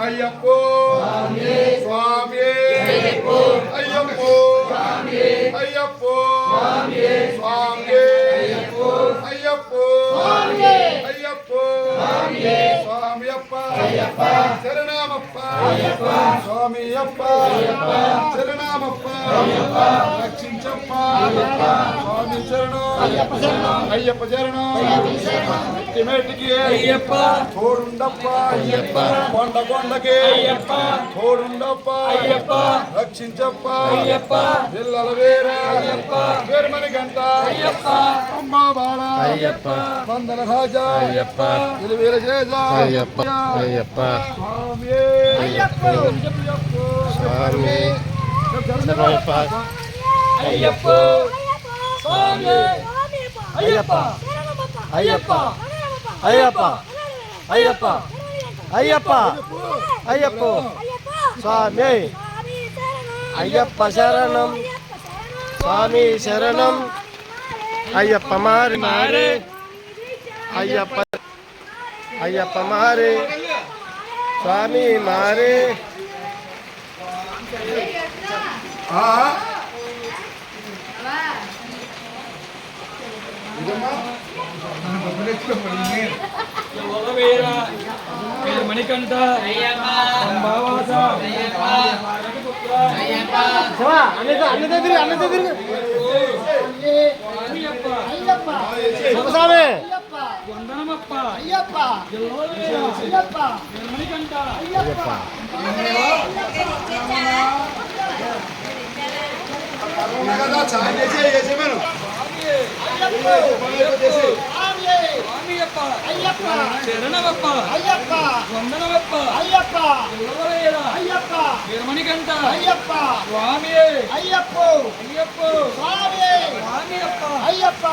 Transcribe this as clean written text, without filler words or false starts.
అయ్యప్పో స్వామి అయ్యప్పో అయ్యప్పో అయ్యప్పో స్వామి అయ్యప్పో అయ్యప్పో స్వామి అప్ప శరణమప్ప స్వామి అప్ప శరణమప్ప రక్షించప్ప స్వామి శరణం అయ్యప్ప శరణం మేటికి అయ్యప్ప తోడుండప్ప అయ్యప్ప కొండ కొండకి అయ్యప్ప తోడుండప్ప అయ్యప్ప రక్షించప్ప అయ్యప్ప పిల్లల వేర అయ్యప్ప వేరుమని గంట అయ్యప్ప అమ్మ బాల అయ్యప్ప వందన రాజా అయ్యప్ప వీర చేజ అయ్యప్ప అయ్యప్ప స్వామి అయ్యప్ప స్వామి శరణమప్ప అయ్యప్ప స్వామి అయ్యప్ప అయ్యప్ప అయ్యప్ప అయ్యప్ప అయ్యప్ప అయ్యప్ప స్వామి అయ్యప్ప శరణం స్వామి శరణం అయ్యప్ప మారి మారే అయ్యప్ప అయ్యప్ప మారే స్వామి మారే మణికంఠ వందనమప్ప మణికంఠ శరణమప్ప వందనమప్ప వీరమణికంఠ స్వామి అయ్యప్ప స్వామి అప్ప